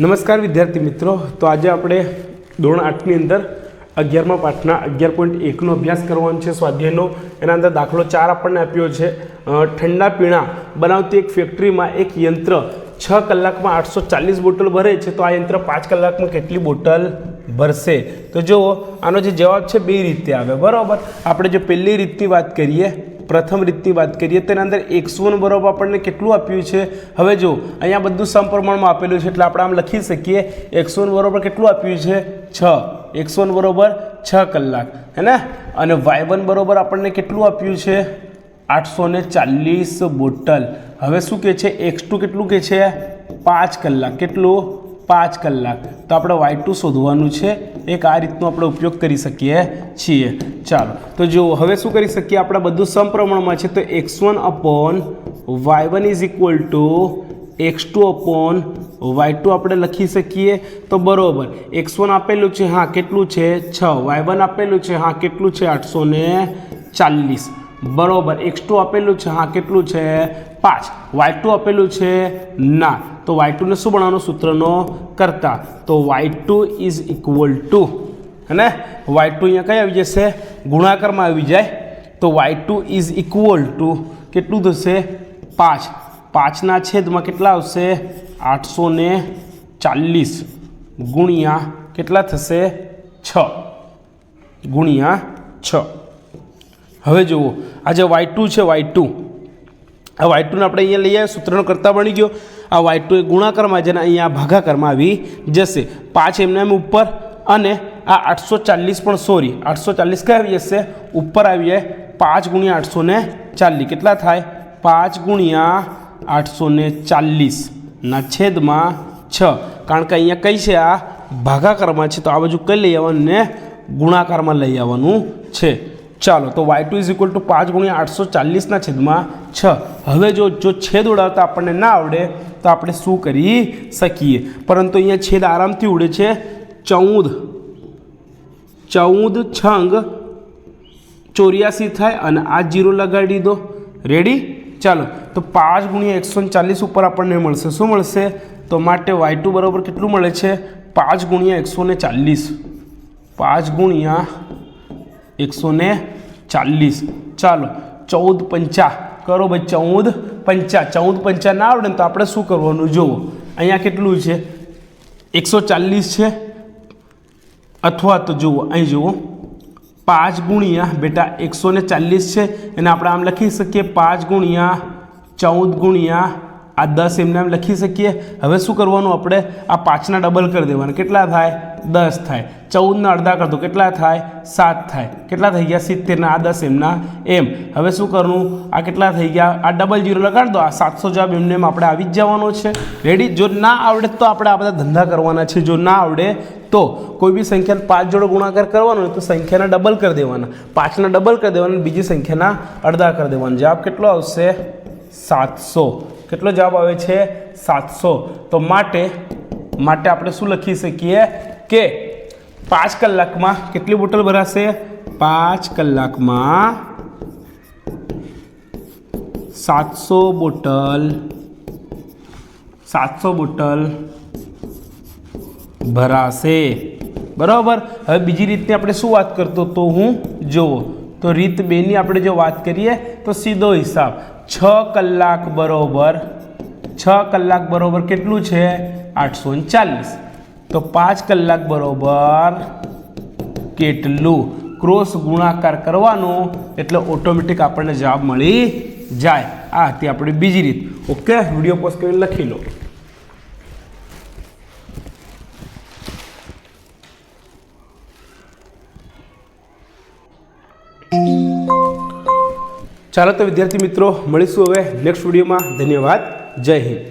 નમસ્કાર વિદ્યાર્થી મિત્રો, તો આજે આપણે ધોરણ 8ની અંદર 11મા પાઠના 11.1નો અભ્યાસ કરવાનો છે સ્વાધ્યાયનો। એના અંદર દાખલો 4 આપણને આપ્યો છે। ઠંડા પીણા બનાવતી એક ફેક્ટરીમાં એક યંત્ર 6 કલાકમાં 840 બોટલ ભરે છે, તો આ યંત્ર 5 કલાકમાં કેટલી બોટલ ભરશે? તો જુઓ, આનો જે જવાબ છે બે રીતે આવે, બરાબર। આપણે જો પહેલી રીતની વાત કરીએ, પ્રથમ રીતની વાત કરીએ, તેના અંદર x1 બરાબર આપણને કેટલું આપ્યું છે? હવે જો અહીંયા બધું સમપ્રમાણમાં આપેલું છે, એટલે આપણે આમ લખી શકીએ x1 બરાબર કેટલું આપ્યું છે? 6। x1 બરાબર 6 કલાક, હે ને? અને y1 બરાબર આપણને કેટલું આપ્યું છે? 840 બોટલ। હવે શું કહે છે? x2 કેટલું કહે છે? 5 કલાક। કેટલું? 5 કલાક। તો આપણે y2 શોધવાનું છે। એક આ રીતનો આપણે ઉપયોગ કરી શકીએ છીએ। ચાલો, તો જુઓ હવે શું કરી શકીએ? આપણે બધું સમપ્રમાણમાં છે, તો x1 upon y1 is equal to x2 upon y2 આપણે લખી શકીએ। તો બરાબર, x1 આપેલું છે, હા કેટલું છે? 6। y1 આપેલું છે, હા કેટલું છે? 840। બરાબર, x2 આપેલું છે, હા કેટલું છે? 5। y2 આપેલું છે ના, તો y2 ને શું બનાવવાનું? સૂત્રનો કરતા, તો y2 ઇઝ ઇક્વલ ટુ, હે ને? y2 અહીંયા કઈ આવી જશે? ગુણાકારમાં આવી જાય, તો y2 ઇઝ ઇક્વલ ટુ કેટલું થશે? 5। 5ના છેદમાં કેટલા આવશે? 840 ગુણ્યા કેટલા થશે? 6 ગુણ્યા 6। હવે જુઓ, આ જે y2 છે, y2 આ y2 ને આપણે અહીંયા લઈ આવ્યા, સૂત્રનો કરતા બની ગયો। આ y2 એ ગુણાકારમાં છે ને અહીંયા ભાગાકારમાં આવી જશે। 5 એમને એમ ઉપર, અને આ 840 પણ, સોરી 840 કઈ આવી જશે? ઉપર આવી જાય। 5 ગુણ્યા 840 કેટલા થાય? 5 ગુણ્યા 840 ના છેદમાં 6, કારણ કે અહીંયા કઈ છે? આ ભાગાકારમાં છે, તો આ બાજુ કઈ લઈ આવવાનું ને ગુણાકારમાં લઈ આવવાનું છે। ચાલો, તો y2 ઇઝ ઇક્વલ ટુ 5 ગુણ્યા 840 ના છેદમાં 6। હવે જો છેદ ઉડાવતા આપણને ના આવડે તો આપણે શું કરી શકીએ? પરંતુ અહીંયા છેદ આરામથી ઉડે છે। 14 છંગ 84 થાય, અને આ 0 લગાડી દો। રેડી? ચાલો, તો 5 ગુણ્યા 140 ઉપર આપણને મળશે શું મળશે? તો માટે y2 બરાબર કેટલું મળે છે? 5 ગુણ્યા 140। 5 ગુણ્યા 140। ચાલો, 14 પંચા કરો ભાઈ, 14 પંચા। 14 પંચા ના આવડે ને તો આપણે શું કરવાનું? જુઓ, અહીંયા કેટલું છે? 140 છે, અથવા તો જુઓ અહીં જુઓ 5 ગુણ્યા બેટા 140 છે, એને આપણે આમ લખી શકીએ 5 ગુણ્યા 14 ગુણ્યા આ 10 એમને આમ લખી શકીએ। હવે શું કરવાનું? આપણે આ 5ના ડબલ કરી દેવાના, કેટલા થાય? 10 થાય। 14ના અડધા કરતો કેટલા થાય? 7 થાય। કેટલા થઈ ગયા? 70 ના આ 10 એમના એમ। હવે શું કરવું? આ કેટલા થઈ ગયા? આ ડબલ 0 લગાડી દો, આ 700 જવાબ એમને એમ આપણે આવી જ જવાનો છે। રેડી? જો ના આવડે તો આપણે આ બધા ધંધા કરવાના છે। જો ના આવડે તો કોઈ બી સંખ્યાને 5 જોડે ગુણાકાર કરવાનો હોય તો સંખ્યાના ડબલ કરી દેવાના, 5ના ડબલ કરી દેવાના, બીજી સંખ્યાના અડધા કરી દેવાના। જવાબ કેટલો આવશે? 700। કેટલો જવાબ આવે છે? 700। તો માટે આપણે શું લખી શકીએ કે 5 કલાકમાં કેટલી બોટલ ભરાશે? 5 કલાકમાં 700 બોટલ ભરાશે, બરાબર। હવે બીજી રીતની આપણે શું વાત કરતો તો હું જુઓ, તો રીત 2ની આપણે જો વાત કરીએ તો સીધો હિસાબ 6 કલાક બરોબર કેટલું છે? 840। તો 5 કલાક બરોબર કેટલું? ક્રોસ ગુણાકાર કરવાનો એટલે ઓટોમેટિક આપણને જવાબ મળી જાય। આ હતી આપણી બીજી રીત। ઓકે, વિડીયો પોઝ કરીને લખી લો। ચાલો, તો વિદ્યાર્થી મિત્રો મળીશું હવે નેક્સ્ટ વિડીયોમાં। ધન્યવાદ, જય હિન્દ।